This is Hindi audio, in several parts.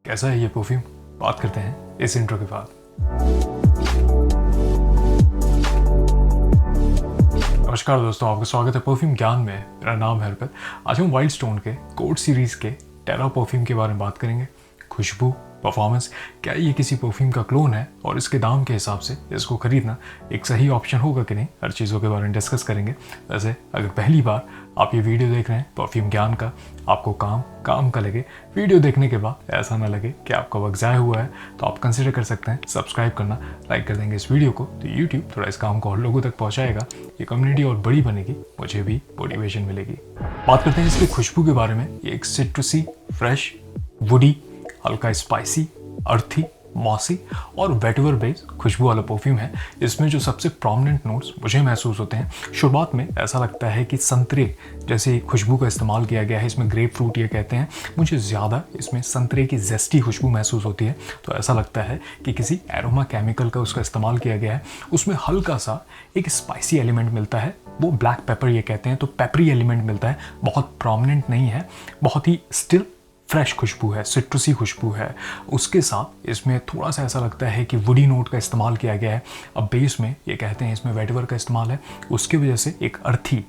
कैसा है ये परफ्यूम, बात करते हैं इस इंट्रो के बाद। नमस्कार दोस्तों, आपका स्वागत है परफ्यूम ज्ञान में। मेरा नाम है हरकत। आज हम वाइल्ड स्टोन के कोड सीरीज के टेरा परफ्यूम के बारे में बात करेंगे। खुशबू, परफॉर्मेंस, क्या ये किसी परफ्यूम का क्लोन है और इसके दाम के हिसाब से इसको खरीदना एक सही ऑप्शन होगा कि नहीं, हर चीज़ों के बारे में डिस्कस करेंगे। वैसे अगर पहली बार आप ये वीडियो देख रहे हैं परफ्यूम ज्ञान का, आपको काम का लगे, वीडियो देखने के बाद ऐसा ना लगे कि आपका वक्त ज़ाया हुआ है, तो आप कंसिडर कर सकते हैं सब्सक्राइब करना, लाइक कर देंगे इस वीडियो को, तो यूट्यूब थोड़ा इस काम को और लोगों तक पहुँचाएगा, ये कम्युनिटी और बड़ी बनेगी, मुझे भी मोटिवेशन मिलेगी। बात करते हैं इसकी खुशबू के बारे में। ये एक सिट्रसी, फ्रेश, वुडी, हल्का स्पाइसी, अर्थी, मॉसी और वेटिवर बेस खुशबू वाला परफ्यूम है। इसमें जो सबसे प्रोमिनेंट नोट्स मुझे महसूस होते हैं, शुरुआत में ऐसा लगता है कि संतरे जैसे खुशबू का इस्तेमाल किया गया है। इसमें ग्रेप फ्रूट ये कहते हैं, मुझे ज़्यादा इसमें संतरे की जेस्टी खुशबू महसूस होती है। तो ऐसा लगता है कि किसी एरोमा केमिकल का उसका इस्तेमाल किया गया है। उसमें हल्का सा एक स्पाइसी एलिमेंट मिलता है, वो ब्लैक पेपर ये कहते हैं, तो पेपरी एलिमेंट मिलता है। बहुत प्रोमिनेंट नहीं है, बहुत ही स्टिल फ्रेश खुशबू है, सिट्रसी खुशबू है। उसके साथ इसमें थोड़ा सा ऐसा लगता है कि वुडी नोट का इस्तेमाल किया गया है। अब बेस में ये कहते हैं इसमें वेटिवर का इस्तेमाल है, उसकी वजह से एक अर्थी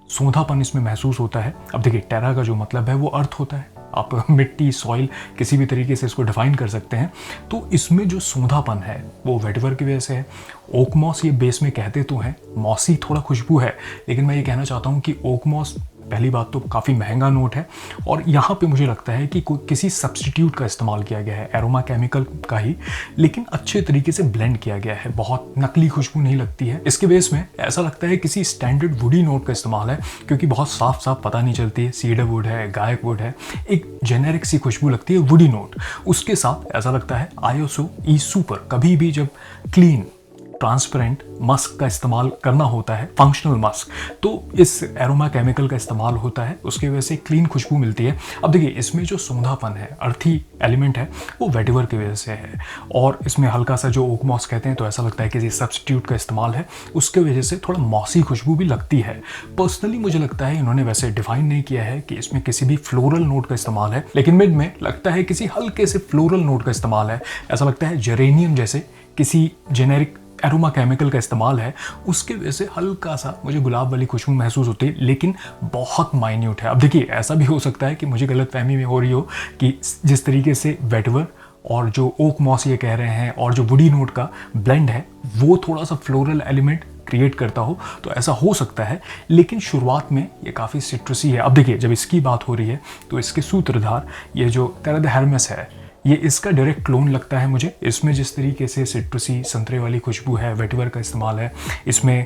सूंधापन इसमें महसूस होता है। अब देखिए, टेरा का जो मतलब है वो अर्थ होता है। आप मिट्टी, सॉइल किसी भी तरीके से इसको डिफाइन कर सकते हैं। तो इसमें जो सूंधापन है वो वेटिवर की वजह से है। ओक मॉस ये बेस में कहते तो हैं, मॉसी थोड़ा खुशबू है, लेकिन मैं ये कहना चाहता हूँ कि ओक मॉस पहली बात तो काफ़ी महंगा नोट है, और यहाँ पे मुझे लगता है कि किसी सब्स्टिट्यूट का इस्तेमाल किया गया है, एरोमा केमिकल का ही, लेकिन अच्छे तरीके से ब्लेंड किया गया है। बहुत नकली खुशबू नहीं लगती है। इसके बेस में ऐसा लगता है किसी स्टैंडर्ड वुडी नोट का इस्तेमाल है, क्योंकि बहुत साफ साफ पता नहीं चलती है सीडर वुड है, गायक वुड है, एक जेनेरिक सी खुशबू लगती है वुडी नोट। उसके साथ ऐसा लगता है आईएसओ ई सुपर। कभी भी जब क्लीन ट्रांसपेरेंट मस्क का इस्तेमाल करना होता है, फंक्शनल मस्क, तो इस एरोमा केमिकल का इस्तेमाल होता है, उसकी वजह से क्लीन खुशबू मिलती है। अब देखिए, इसमें जो सूंधापन है, अर्थी एलिमेंट है, वो वेटिवर की वजह से है, और इसमें हल्का सा जो ओक मॉस कहते हैं, तो ऐसा लगता है किसी सब्स्टिट्यूट का इस्तेमाल है, उसके वजह से थोड़ा मॉसी खुशबू भी लगती है। पर्सनली मुझे लगता है इन्होंने वैसे डिफाइन नहीं किया है कि इसमें किसी भी फ्लोरल नोट का इस्तेमाल है, लेकिन मिड में लगता है किसी हल्के से फ्लोरल नोट का इस्तेमाल है। ऐसा लगता है जेरेनियम जैसे किसी जेनेरिक एरोमा केमिकल का इस्तेमाल है, उसके वजह से हल्का सा मुझे गुलाब वाली खुशबू महसूस होती है, लेकिन बहुत माइन्यूट है। अब देखिए, ऐसा भी हो सकता है कि मुझे गलतफहमी में हो रही हो कि जिस तरीके से वेटिवर और जो ओक मॉस ये कह रहे हैं और जो वुडी नोट का ब्लेंड है वो थोड़ा सा फ्लोरल एलिमेंट क्रिएट करता हो, तो ऐसा हो सकता है, लेकिन शुरुआत में ये काफ़ी सिट्रसी है। अब देखिए, जब इसकी बात हो रही है तो इसके सूत्रधार ये जो टेरा द हेर्मेस है, ये इसका डायरेक्ट क्लोन लगता है मुझे। इसमें जिस तरीके से सिट्रसी संतरे वाली खुशबू है, वेटिवर का इस्तेमाल है, इसमें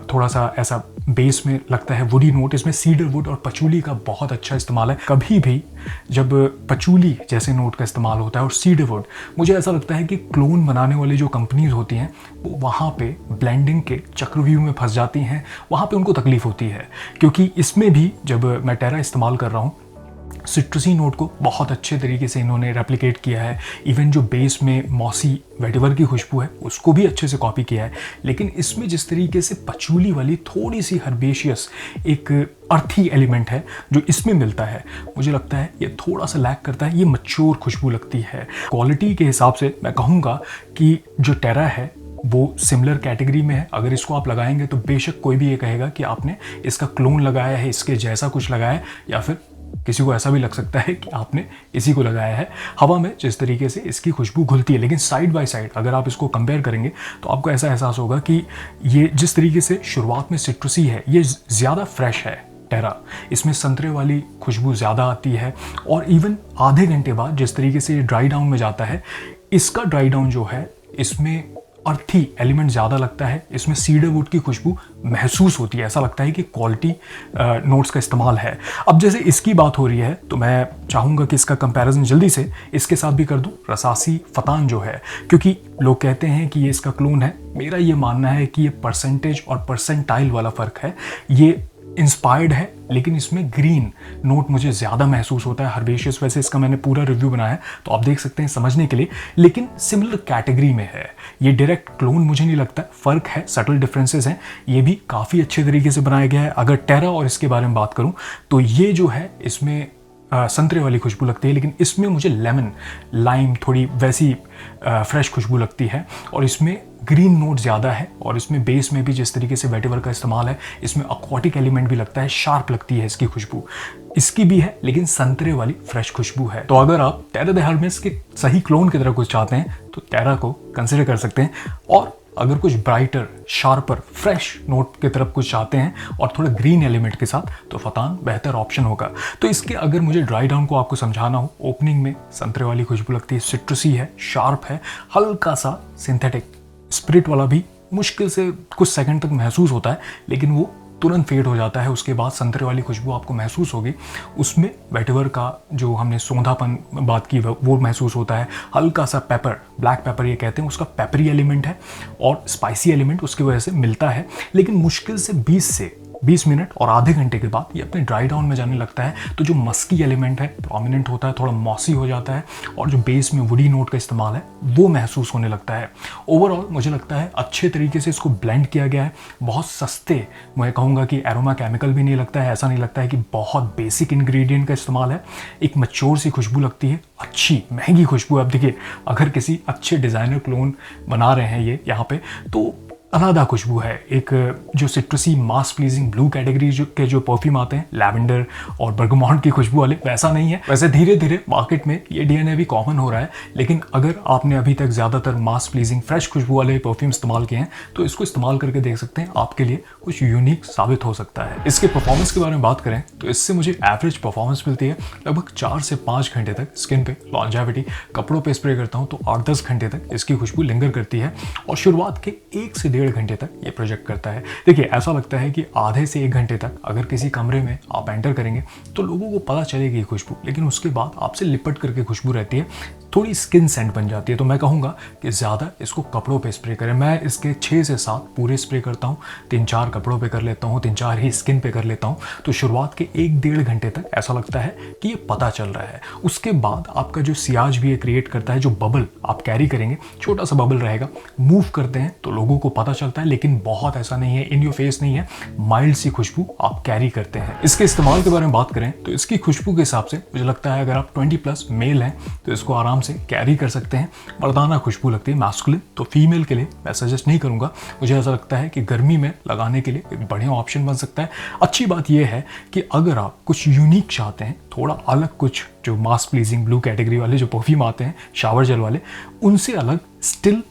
थोड़ा सा ऐसा बेस में लगता है वुडी नोट, इसमें सीडर वुड और पचूली का बहुत अच्छा इस्तेमाल है। कभी भी जब पचूली जैसे नोट का इस्तेमाल होता है और सीडर वुड, मुझे ऐसा लगता है कि क्लोन बनाने वाली जो कंपनीज होती हैं वो वहाँ पे ब्लेंडिंग के चक्रव्यूह में फंस जाती हैं, वहाँ पे उनको तकलीफ होती है। क्योंकि इसमें भी जब मैं टेरा इस्तेमाल कर रहा हूँ, सिट्रसी नोट को बहुत अच्छे तरीके से इन्होंने रेप्लिकेट किया है। इवन जो बेस में मॉसी वेटिवर की खुशबू है उसको भी अच्छे से कॉपी किया है, लेकिन इसमें जिस तरीके से पचूली वाली थोड़ी सी हर्बेशियस एक अर्थी एलिमेंट है जो इसमें मिलता है, मुझे लगता है ये थोड़ा सा लैक करता है। ये मैच्योर खुशबू लगती है। क्वालिटी के हिसाब से मैं कहूँगा कि जो टेरा है वो सिमिलर कैटेगरी में है। अगर इसको आप लगाएंगे तो बेशक कोई भी ये कहेगा कि आपने इसका क्लोन लगाया है, इसके जैसा कुछ लगाया है, या फिर किसी को ऐसा भी लग सकता है कि आपने इसी को लगाया है। हवा में जिस तरीके से इसकी खुशबू घुलती है, लेकिन साइड बाय साइड अगर आप इसको कंपेयर करेंगे तो आपको ऐसा एहसास होगा कि ये जिस तरीके से शुरुआत में सिट्रसी है, ये ज़्यादा फ्रेश है टेरा। इसमें संतरे वाली खुशबू ज़्यादा आती है, और इवन आधे घंटे बाद जिस तरीके से ये ड्राई डाउन में जाता है, इसका ड्राई डाउन जो है इसमें अर्थी एलिमेंट ज़्यादा लगता है, इसमें सीडर वुड की खुशबू महसूस होती है। ऐसा लगता है कि क्वालिटी नोट्स का इस्तेमाल है। अब जैसे इसकी बात हो रही है तो मैं चाहूँगा कि इसका कंपैरिजन जल्दी से इसके साथ भी कर दूँ, रसासी फतान जो है, क्योंकि लोग कहते हैं कि ये इसका क्लोन है। मेरा ये मानना है कि ये परसेंटेज और परसेंटाइल वाला फ़र्क है। ये इंस्पायर्ड है, लेकिन इसमें ग्रीन नोट मुझे ज़्यादा महसूस होता है। हर्बेशियस वैसे इसका मैंने पूरा रिव्यू बनाया है, तो आप देख सकते हैं समझने के लिए, लेकिन सिमिलर कैटेगरी में है। ये डायरेक्ट क्लोन मुझे नहीं लगता, फ़र्क है, सटल डिफरेंसेस हैं। ये भी काफ़ी अच्छे तरीके से बनाया गया है। अगर टेरा और इसके बारे में बात करूं तो ये जो है इसमें संतरे वाली खुशबू लगती है, लेकिन इसमें मुझे लेमन, लाइम, थोड़ी वैसी फ्रेश खुशबू लगती है। और इसमें ग्रीन नोट ज़्यादा है, और इसमें बेस में भी जिस तरीके से वेटिवर का इस्तेमाल है, इसमें अक्वाटिक एलिमेंट भी लगता है, शार्प लगती है इसकी खुशबू। इसकी भी है, लेकिन संतरे वाली फ्रेश खुशबू है। तो अगर आप टेरा द हर्मेस के सही क्लोन की तरह कुछ चाहते हैं तो टेरा को कंसिडर कर सकते हैं। और अगर कुछ ब्राइटर, शार्पर, फ्रेश नोट की तरफ कुछ चाहते हैं और थोड़ा ग्रीन एलिमेंट के साथ, तो फतान बेहतर ऑप्शन होगा। तो इसके अगर मुझे ड्राई डाउन को आपको समझाना हो, ओपनिंग में संतरे वाली खुशबू लगती है, सिट्रसी है, शार्प है, हल्का सा सिंथेटिक स्पिरिट वाला भी मुश्किल से कुछ सेकंड तक महसूस होता है, लेकिन वो तुरंत फेड हो जाता है। उसके बाद संतरे वाली खुशबू आपको महसूस होगी। उसमें वेटिवर का जो हमने सौंधापन बात की वो महसूस होता है। हल्का सा पेपर, ब्लैक पेपर ये कहते हैं, उसका पेपरी एलिमेंट है और स्पाइसी एलिमेंट उसकी वजह से मिलता है। लेकिन मुश्किल से 20 मिनट और आधे घंटे के बाद ये अपने ड्राई डाउन में जाने लगता है, तो जो मस्की एलिमेंट है प्रोमिनेंट होता है, थोड़ा मॉसी हो जाता है, और जो बेस में वुडी नोट का इस्तेमाल है वो महसूस होने लगता है। ओवरऑल मुझे लगता है अच्छे तरीके से इसको ब्लेंड किया गया है। बहुत सस्ते, मैं कहूँगा कि एरोमा केमिकल भी नहीं लगता है, ऐसा नहीं लगता है कि बहुत बेसिक इंग्रेडिएंट का इस्तेमाल है। एक मैच्योर सी खुशबू लगती है, अच्छी महंगी खुशबू। अब देखिए, अगर किसी अच्छे डिज़ाइनर क्लोन बना रहे हैं ये यहाँ पे, तो अलग खुशबू है। एक जो सिट्रसी मास प्लीजिंग ब्लू कैटेगरी के जो परफ्यूम आते हैं, लैवेंडर और बर्गमॉन्ट की खुशबू वाले, वैसा नहीं है। वैसे धीरे धीरे मार्केट में ये डीएनए भी कॉमन हो रहा है, लेकिन अगर आपने अभी तक ज़्यादातर मास प्लीजिंग फ्रेश खुशबू वाले परफ्यूम इस्तेमाल किए हैं, तो इसको इस्तेमाल करके देख सकते हैं, आपके लिए कुछ यूनिक साबित हो सकता है। इसके परफॉर्मेंस के बारे में बात करें तो इससे मुझे एवरेज परफॉर्मेंस मिलती है। लगभग 4 से 5 घंटे तक स्किन पे लॉन्जेविटी, कपड़ों पे स्प्रे करता हूँ तो 8-10 घंटे तक इसकी खुशबू लिंगर करती है, और शुरुआत के 1 से 1.5 घंटे तक ये प्रोजेक्ट करता है। देखिए, ऐसा लगता है कि आधे से 1 घंटे तक अगर किसी कमरे में आप एंटर करेंगे तो लोगों को पता चलेगी खुशबू, लेकिन उसके बाद आपसे लिपट करके खुशबू रहती है, थोड़ी स्किन सेंट बन जाती है। तो मैं कहूँगा कि ज़्यादा इसको कपड़ों पे स्प्रे करें। मैं इसके 6 से 7 पूरे स्प्रे करता हूँ, 3-4 कपड़ों पे कर लेता हूँ, 3-4 ही स्किन पे कर लेता हूँ। तो शुरुआत के 1-1.5 घंटे तक ऐसा लगता है कि ये पता चल रहा है। उसके बाद आपका जो सियाज भी ये क्रिएट करता है, जो बबल आप कैरी करेंगे, छोटा सा बबल रहेगा, मूव करते हैं तो लोगों को पता चलता है, लेकिन बहुत ऐसा नहीं है, इन योर फेस नहीं है, माइल्ड सी खुशबू आप कैरी करते हैं। इसके इस्तेमाल के बारे में बात करें तो इसकी खुशबू के हिसाब से मुझे लगता है अगर आप 20+ मेल हैं तो इसको आराम से कैरी कर सकते हैं। मर्दाना खुशबू लगती है, मैस्कुलिन, तो फीमेल के लिए मैं सजेस्ट नहीं करूंगा। मुझे ऐसा लगता है कि गर्मी में लगाने के लिए एक बढ़िया ऑप्शन बन सकता है। अच्छी बात यह है कि अगर आप कुछ यूनिक चाहते हैं, थोड़ा अलग कुछ, जो मास प्लीजिंग ब्लू कैटेगरी वाले जो परफ्यूम आते हैं शावर जेल वाले, उनसे अलग, स्टिल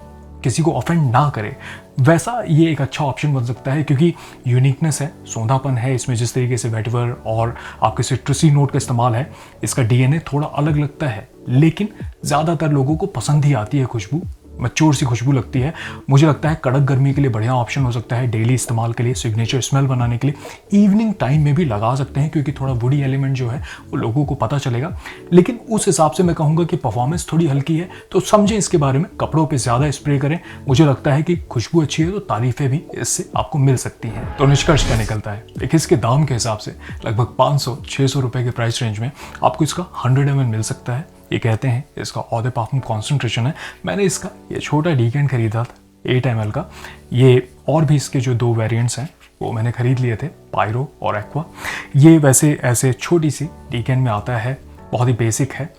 किसी को ऑफेंड ना करे, वैसा ये एक अच्छा ऑप्शन बन सकता है। क्योंकि यूनिकनेस है, सौंधापन है इसमें, जिस तरीके से वेटिवर और आपके सिट्रसी नोट का इस्तेमाल है, इसका डीएनए थोड़ा अलग लगता है, लेकिन ज़्यादातर लोगों को पसंद ही आती है खुशबू, मैच्योर सी खुशबू लगती है। मुझे लगता है कड़क गर्मी के लिए बढ़िया ऑप्शन हो सकता है, डेली इस्तेमाल के लिए, सिग्नेचर स्मेल बनाने के लिए, इवनिंग टाइम में भी लगा सकते हैं, क्योंकि थोड़ा वुडी एलिमेंट जो है वो लोगों को पता चलेगा। लेकिन उस हिसाब से मैं कहूँगा कि परफॉर्मेंस थोड़ी हल्की है, तो समझें इसके बारे में, कपड़ों पर ज़्यादा स्प्रे करें। मुझे लगता है कि खुशबू अच्छी है तो तारीफें भी इससे आपको मिल सकती हैं। तो निष्कर्ष क्या निकलता है? देखिए, इसके दाम के हिसाब से लगभग 500-600 रुपये के प्राइस रेंज में आपको इसका 100 ml मिल सकता है। ये कहते हैं इसका ऑड पार्फुम कॉन्सेंट्रेशन है। मैंने इसका ये छोटा डीकैन खरीदा था 8 ml का। ये और भी इसके जो 2 वेरिएंट्स हैं वो मैंने खरीद लिए थे, पायरो और एक्वा। ये वैसे ऐसे छोटी सी डीकैन में आता है, बहुत ही बेसिक है,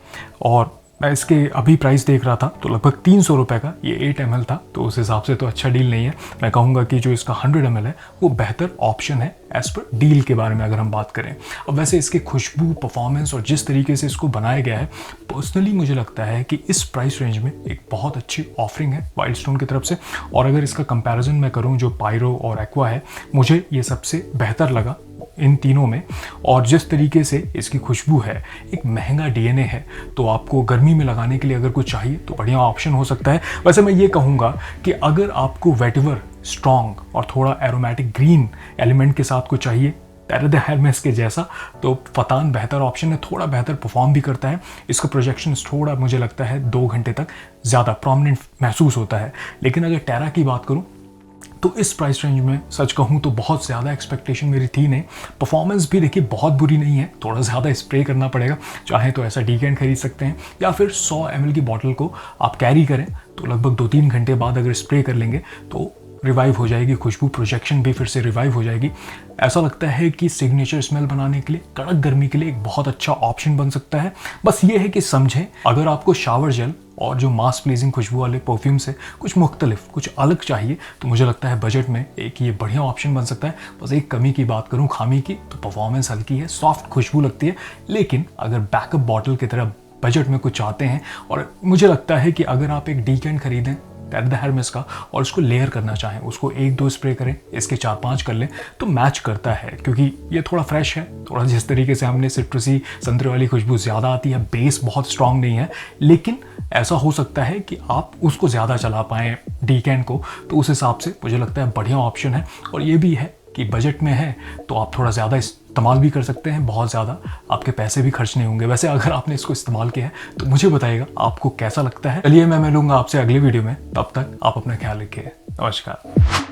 और मैं इसके अभी प्राइस देख रहा था तो लगभग 300 रुपये का ये 8 ml था, तो उस हिसाब से तो अच्छा डील नहीं है। मैं कहूँगा कि जो इसका 100 ml है वो बेहतर ऑप्शन है एज पर डील के बारे में अगर हम बात करें। अब वैसे इसके खुशबू, परफॉर्मेंस और जिस तरीके से इसको बनाया गया है, पर्सनली मुझे लगता है कि इस प्राइस रेंज में एक बहुत अच्छी ऑफरिंग है वाइल्ड स्टोन की तरफ से। और अगर इसका कंपैरिजन मैं करूँ जो पायरो और एक्वा है, मुझे ये सबसे बेहतर लगा इन तीनों में। और जिस तरीके से इसकी खुशबू है, एक महंगा डीएनए है, तो आपको गर्मी में लगाने के लिए अगर कुछ चाहिए तो बढ़िया ऑप्शन हो सकता है। वैसे मैं ये कहूँगा कि अगर आपको वेटिवर स्ट्रॉन्ग और थोड़ा एरोमेटिक ग्रीन एलिमेंट के साथ कुछ चाहिए टेरा द हर्मेस के जैसा, तो फतान बेहतर ऑप्शन है, थोड़ा बेहतर परफॉर्म भी करता है। इसका प्रोजेक्शन थोड़ा मुझे लगता है 2 घंटे तक ज़्यादा प्रोमिनेंट महसूस होता है। लेकिन अगर टेरा की बात करूँ तो इस प्राइस रेंज में सच कहूँ तो बहुत ज़्यादा एक्सपेक्टेशन मेरी थी नहीं। परफॉर्मेंस भी देखिए बहुत बुरी नहीं है, थोड़ा ज़्यादा स्प्रे करना पड़ेगा। चाहे तो ऐसा डीकैन खरीद सकते हैं, या फिर 100 ml की बॉटल को आप कैरी करें तो लगभग 2-3 घंटे बाद अगर स्प्रे कर लेंगे तो रिवाइव हो जाएगी, खुशबू प्रोजेक्शन भी फिर से रिवाइव हो जाएगी। ऐसा लगता है कि सिग्नेचर स्मेल बनाने के लिए, कड़क गर्मी के लिए एक बहुत अच्छा ऑप्शन बन सकता है। बस ये है कि समझें, अगर आपको शावर जेल और जो मास प्लीजिंग खुशबू वाले परफ्यूम से कुछ मुख्तलिफ, कुछ अलग चाहिए, तो मुझे लगता है बजट में एक ये बढ़िया ऑप्शन बन सकता है। बस एक कमी की बात करूँ, खामी की, तो परफॉर्मेंस हल्की है, सॉफ्ट खुशबू लगती है। लेकिन अगर बैकअप बॉटल की तरह बजट में कुछ चाहते हैं, और मुझे लगता है कि अगर आप एक डीकेंट खरीदें टेरा द हेर्मेस का और उसको लेयर करना चाहें, उसको 1-2 स्प्रे करें, इसके 4-5 कर लें, तो मैच करता है। क्योंकि ये थोड़ा फ्रेश है, थोड़ा जिस तरीके से हमने सिट्रसी संतरे वाली खुशबू ज़्यादा आती है, बेस बहुत स्ट्रांग नहीं है, लेकिन ऐसा हो सकता है कि आप उसको ज़्यादा चला पाएँ डीकेंट को, तो उस हिसाब से मुझे लगता है बढ़िया ऑप्शन है। और ये भी है कि बजट में है तो आप थोड़ा ज़्यादा इस्तेमाल भी कर सकते हैं, बहुत ज़्यादा आपके पैसे भी खर्च नहीं होंगे। वैसे अगर आपने इसको इस्तेमाल किया है तो मुझे बताइएगा आपको कैसा लगता है। चलिए मैं मिलूंगा आपसे अगले वीडियो में, तब तक आप अपना ख्याल रखिए। नमस्कार।